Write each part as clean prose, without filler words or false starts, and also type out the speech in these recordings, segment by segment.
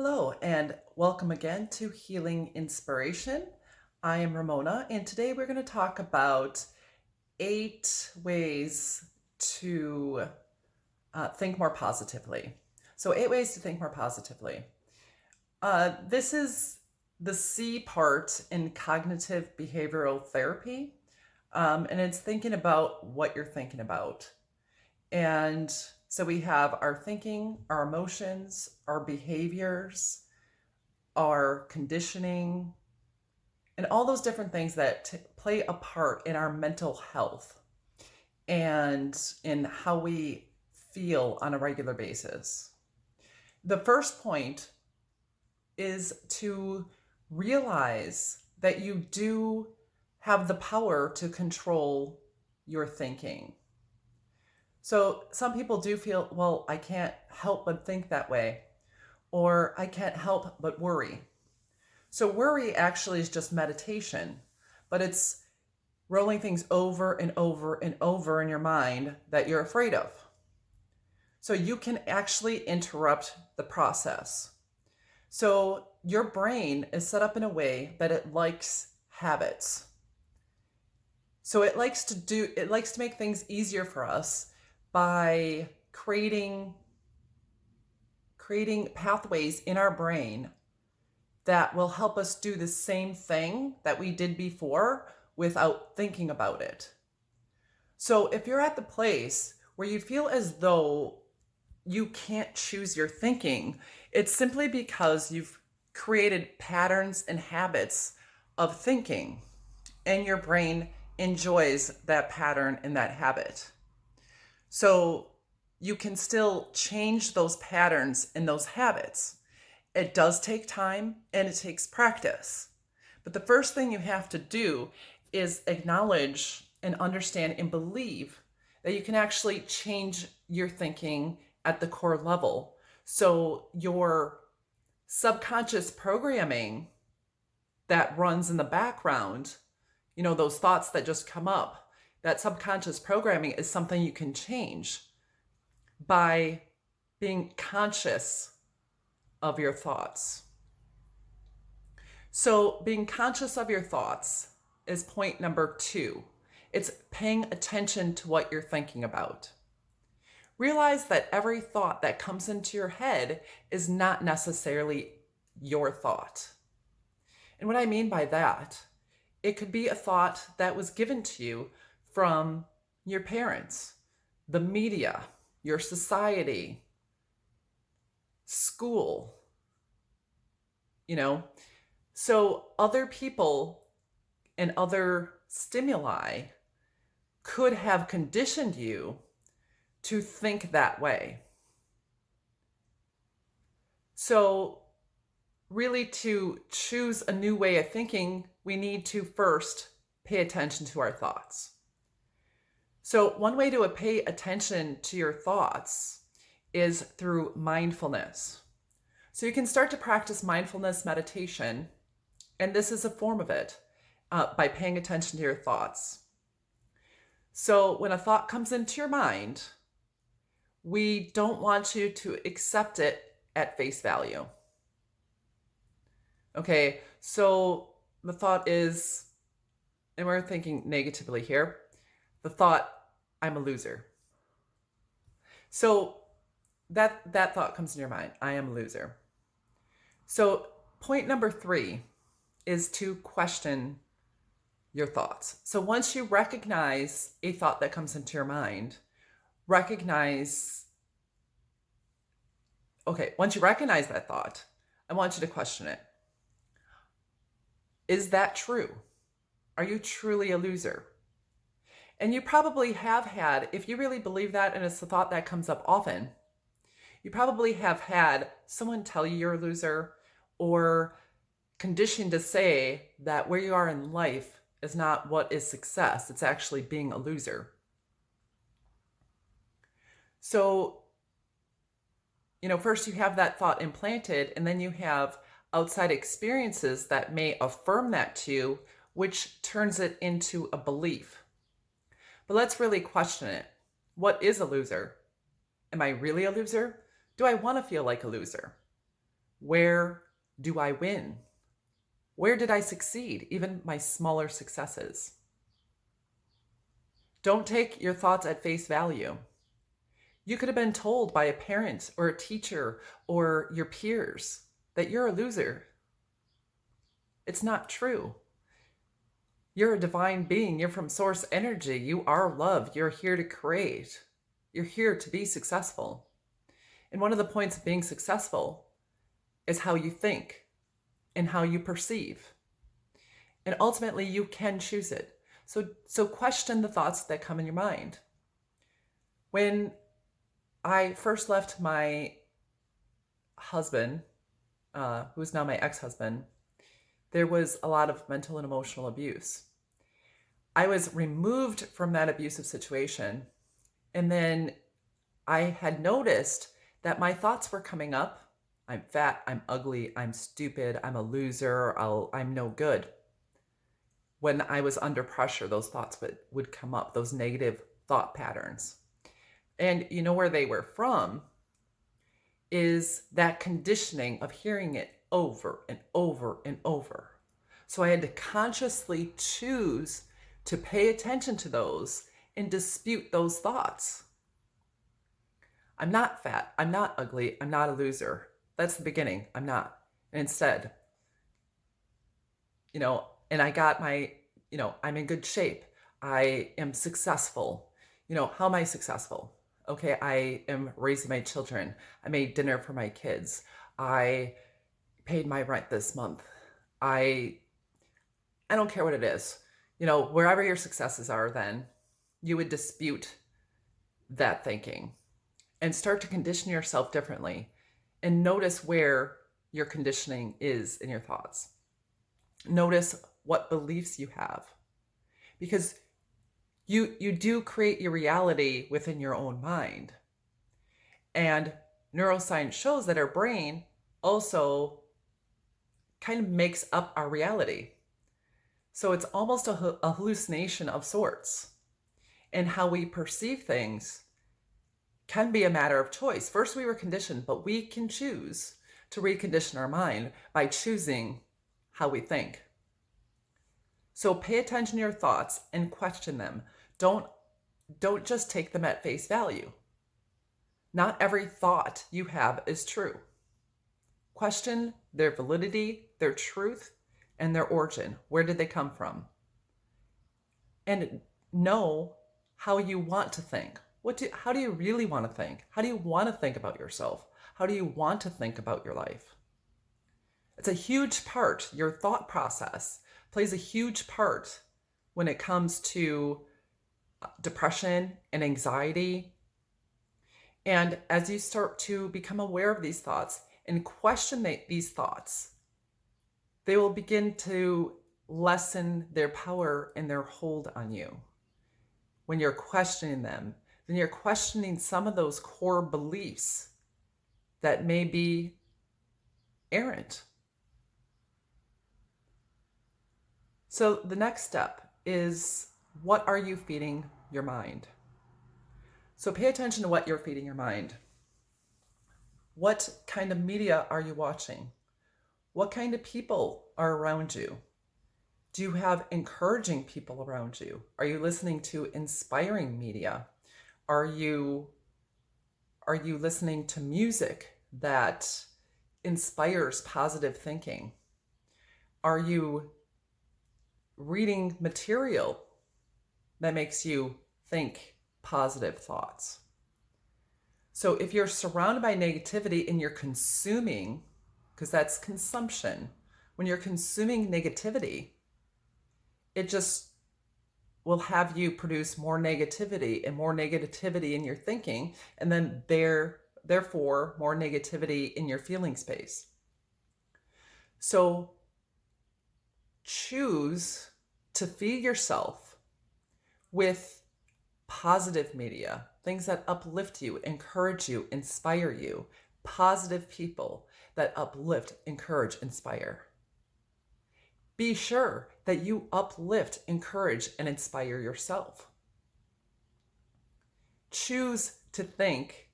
Hello, and welcome again to Healing Inspiration. I am Ramona, and today we're going to talk about 8 ways to think more positively. So, 8 ways to think more positively. This is the C part in cognitive behavioral therapy, and it's thinking about what you're thinking about. And so we have our thinking, our emotions, our behaviors, our conditioning, and all those different things that play a part in our mental health and in how we feel on a regular basis. The first point is to realize that you do have the power to control your thinking. So some people do feel, well, I can't help but think that way, or I can't help but worry. So worry actually is just meditation, but it's rolling things over and over and over in your mind that you're afraid of. So you can actually interrupt the process. So your brain is set up in a way that it likes habits. So it likes to make things easier for us by creating pathways in our brain that will help us do the same thing that we did before without thinking about it. So if you're at the place where you feel as though you can't choose your thinking, it's simply because you've created patterns and habits of thinking, and your brain enjoys that pattern and that habit. So you can still change those patterns and those habits. It does take time and it takes practice. But the first thing you have to do is acknowledge and understand and believe that you can actually change your thinking at the core level. So your subconscious programming that runs in the background, those thoughts that just come up, that subconscious programming is something you can change by being conscious of your thoughts. So being conscious of your thoughts is point number 2. It's paying attention to what you're thinking about. Realize that every thought that comes into your head is not necessarily your thought. And what I mean by that, it could be a thought that was given to you from your parents, the media, your society, school, So other people and other stimuli could have conditioned you to think that way. So really, to choose a new way of thinking, we need to first pay attention to our thoughts. So one way to pay attention to your thoughts is through mindfulness. So you can start to practice mindfulness meditation, and this is a form of it, by paying attention to your thoughts. So when a thought comes into your mind, we don't want you to accept it at face value. Okay, so the thought is, and we're thinking negatively here, the thought, I'm a loser. So that thought comes in your mind, I am a loser. So point number 3 is to question your thoughts. So once you recognize a thought that comes into your mind, once you recognize that thought, I want you to question it. Is that true? Are you truly a loser? And you probably have had, if you really believe that, and it's a thought that comes up often, you probably have had someone tell you you're a loser, or conditioned to say that where you are in life is not what is success. It's actually being a loser. So, first you have that thought implanted, and then you have outside experiences that may affirm that to you, which turns it into a belief. But let's really question it. What is a loser? Am I really a loser? Do I want to feel like a loser? Where do I win? Where did I succeed? Even my smaller successes. Don't take your thoughts at face value. You could have been told by a parent or a teacher or your peers that you're a loser. It's not true. You're a divine being. You're from source energy. You are love. You're here to create. You're here to be successful. And one of the points of being successful is how you think and how you perceive. And ultimately, you can choose it. So question the thoughts that come in your mind. When I first left my husband, who is now my ex-husband, there was a lot of mental and emotional abuse. I was removed from that abusive situation, and then I had noticed that my thoughts were coming up. I'm fat, I'm ugly, I'm stupid, I'm a loser, I'm no good. When I was under pressure, those thoughts would come up, those negative thought patterns. And you know where they were from is that conditioning of hearing it over and over and over. So I had to consciously choose to pay attention to those and dispute those thoughts. I'm not fat. I'm not ugly. I'm not a loser. That's the beginning. I'm not. And instead, and I got my, I'm in good shape. I am successful. How am I successful? Okay, I am raising my children. I made dinner for my kids. I paid my rent this month. I don't care what it is. Wherever your successes are, then you would dispute that thinking and start to condition yourself differently and notice where your conditioning is in your thoughts. Notice what beliefs you have, because you do create your reality within your own mind. And neuroscience shows that our brain also kind of makes up our reality. So it's almost a hallucination of sorts. And how we perceive things can be a matter of choice. First, we were conditioned, but we can choose to recondition our mind by choosing how we think. So pay attention to your thoughts and question them. Don't just take them at face value. Not every thought you have is true. Question their validity, their truth, and their origin. Where did they come from? And know how you want to think. How do you really want to think? How do you want to think about yourself? How do you want to think about your life? It's a huge part. Your thought process plays a huge part when it comes to depression and anxiety. And as you start to become aware of these thoughts and question these thoughts, they will begin to lessen their power and their hold on you. When you're questioning them, then you're questioning some of those core beliefs that may be errant. So the next step is, what are you feeding your mind? So pay attention to what you're feeding your mind. What kind of media are you watching? What kind of people are around you? Do you have encouraging people around you? Are you listening to inspiring media? Are you listening to music that inspires positive thinking? Are you reading material that makes you think positive thoughts? So if you're surrounded by negativity and you're consuming, because that's consumption, when you're consuming negativity, it just will have you produce more negativity in your thinking, and then therefore more negativity in your feeling space. So choose to feed yourself with positive media, things that uplift you, encourage you, inspire you, positive people that uplift, encourage, inspire. Be sure that you uplift, encourage, and inspire yourself. Choose to think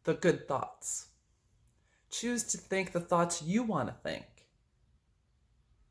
the good thoughts. Choose to think the thoughts you want to think,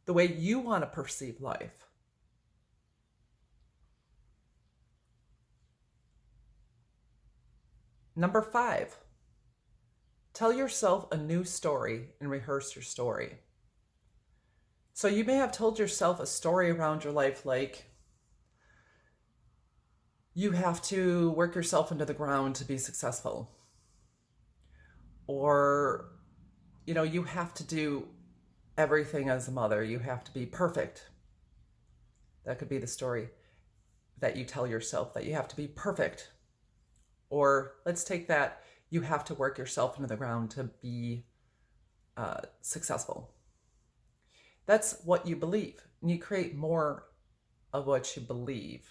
the way you want to perceive life. Number 5, tell yourself a new story and rehearse your story. So you may have told yourself a story around your life like, you have to work yourself into the ground to be successful. Or, you have to do everything as a mother. You have to be perfect. That could be the story that you tell yourself, that you have to be perfect. Or let's take that, you have to work yourself into the ground to be successful. That's what you believe. And you create more of what you believe.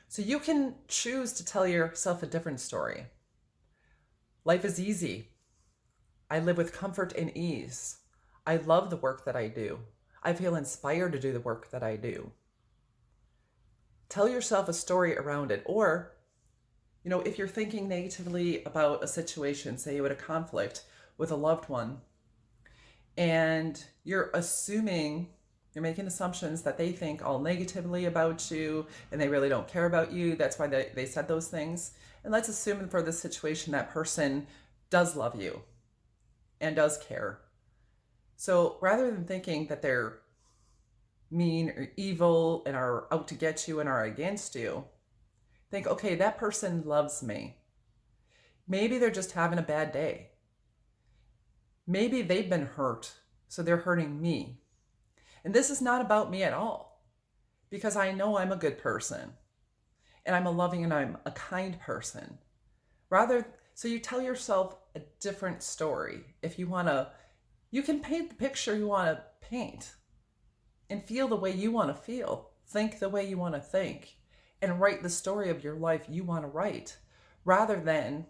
So you can choose to tell yourself a different story. Life is easy. I live with comfort and ease. I love the work that I do. I feel inspired to do the work that I do. Tell yourself a story around it. Or, if you're thinking negatively about a situation, say you had a conflict with a loved one, and you're making assumptions that they think all negatively about you and they really don't care about you. That's why they said those things. And let's assume for this situation that person does love you and does care. So rather than thinking that they're mean or evil and are out to get you and are against you, think, okay, that person loves me. Maybe they're just having a bad day. Maybe they've been hurt, so they're hurting me. And this is not about me at all, because I know I'm a good person and I'm a loving and I'm a kind person. So you tell yourself a different story. If you want to, you can paint the picture you want to paint and feel the way you want to feel, think the way you want to think, and write the story of your life you want to write, rather than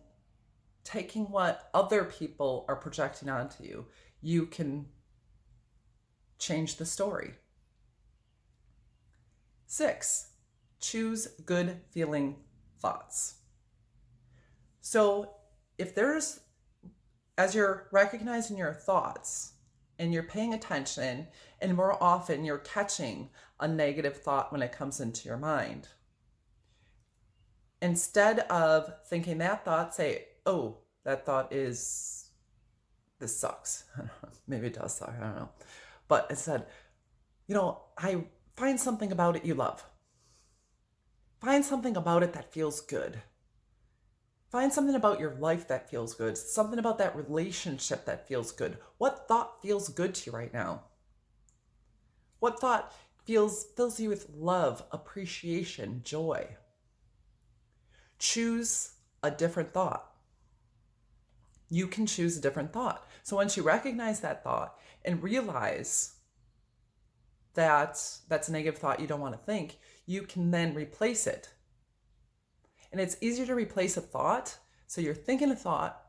taking what other people are projecting onto you. You can change the story. 6, choose good feeling thoughts. So as you're recognizing your thoughts and you're paying attention, and more often you're catching a negative thought when it comes into your mind, instead of thinking that thought, say, oh, that thought is, this sucks. Maybe it does suck, I don't know. But instead, I find something about it you love. Find something about it that feels good. Find something about your life that feels good. Something about that relationship that feels good. What thought feels good to you right now? What thought fills you with love, appreciation, joy? Choose a different thought. You can choose a different thought. So once you recognize that thought and realize that that's a negative thought you don't want to think, you can then replace it. And it's easier to replace a thought. So you're thinking a thought,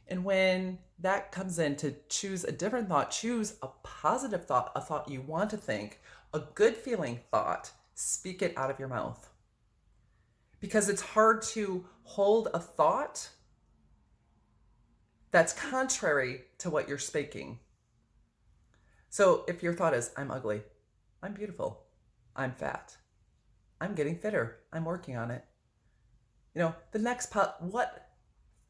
and when that comes in, to choose a different thought, choose a positive thought, a thought you want to think, a good feeling thought, speak it out of your mouth. Because it's hard to hold a thought that's contrary to what you're speaking. So if your thought is, I'm ugly, I'm beautiful, I'm fat, I'm getting fitter, I'm working on it. The next what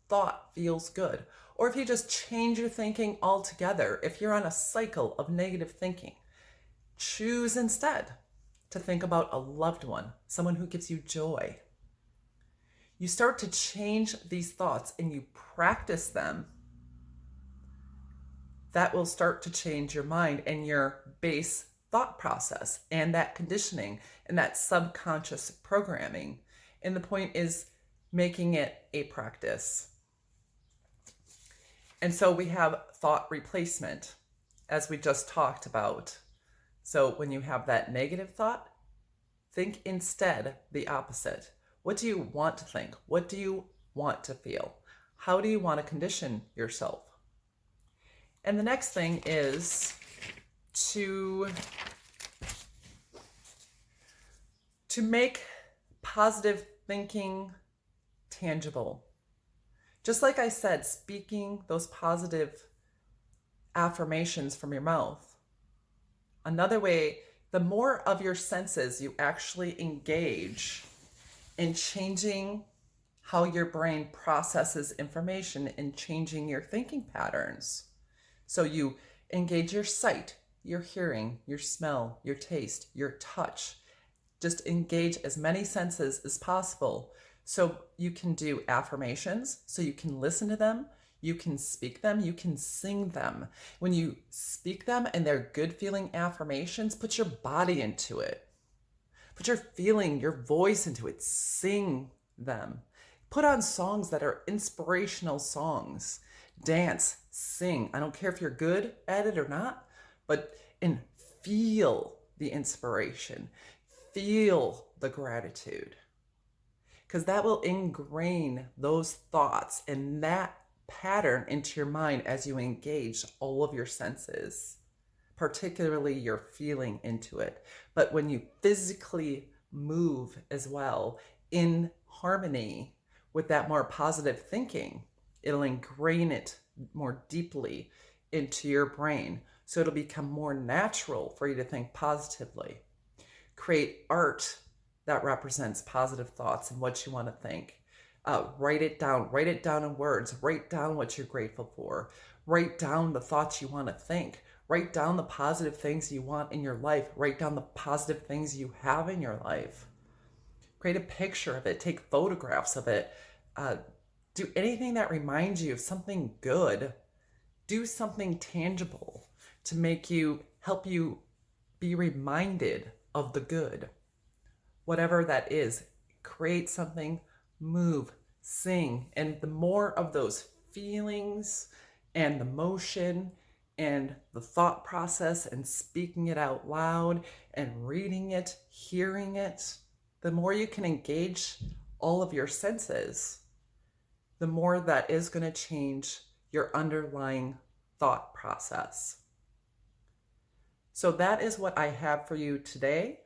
thought feels good? Or if you just change your thinking altogether, if you're on a cycle of negative thinking, choose instead to think about a loved one, someone who gives you joy. You start to change these thoughts and you practice them. That will start to change your mind and your base thought process and that conditioning and that subconscious programming. And the point is making it a practice. And so we have thought replacement, as we just talked about. So when you have that negative thought, think instead the opposite. What do you want to think? What do you want to feel? How do you want to condition yourself? And the next thing is to make positive thinking tangible. Just like I said, speaking those positive affirmations from your mouth. Another way, the more of your senses you actually engage in changing how your brain processes information and changing your thinking patterns. So you engage your sight, your hearing, your smell, your taste, your touch. Just engage as many senses as possible. So you can do affirmations, so you can listen to them, you can speak them, you can sing them. When you speak them and they're good feeling affirmations, put your body into it. Put your feeling, your voice into it. Sing them. Put on songs that are inspirational songs. Dance, sing. I don't care if you're good at it or not, but and feel the inspiration. Feel the gratitude. Because that will ingrain those thoughts and that pattern into your mind as you engage all of your senses, particularly your feeling into it. But when you physically move as well in harmony with that more positive thinking, it'll ingrain it more deeply into your brain. So it'll become more natural for you to think positively. Create art that represents positive thoughts and what you want to think. Write it down in words, write down what you're grateful for, write down the thoughts you want to think, write down the positive things you want in your life, write down the positive things you have in your life. Create a picture of it, take photographs of it, do anything that reminds you of something good. Do something tangible to help you be reminded of the good. Whatever that is, create something, move, sing. And the more of those feelings and the motion and the thought process and speaking it out loud and reading it, hearing it, the more you can engage all of your senses, the more that is going to change your underlying thought process. So that is what I have for you today.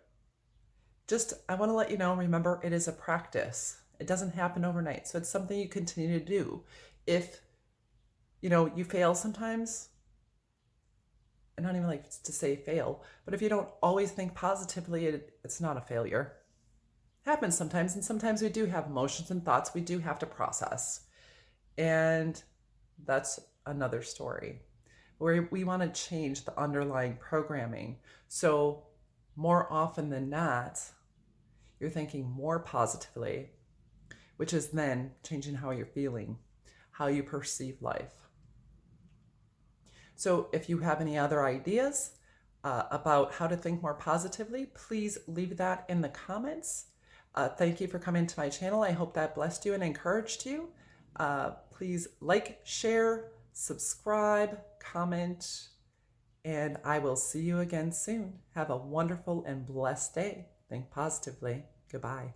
I want to let you know, remember, it is a practice. It doesn't happen overnight. So it's something you continue to do. If, you fail sometimes, I don't even like to say fail, but if you don't always think positively, it's not a failure. It happens sometimes, and sometimes we do have emotions and thoughts we do have to process. And that's another story where we want to change the underlying programming. So more often than not, you're thinking more positively, which is then changing how you're feeling, how you perceive life. So if you have any other ideas about how to think more positively, please leave that in the comments. Thank you for coming to my channel. I hope that blessed you and encouraged you. Please like, share, subscribe, comment, and I will see you again soon. Have a wonderful and blessed day. Think positively. Goodbye.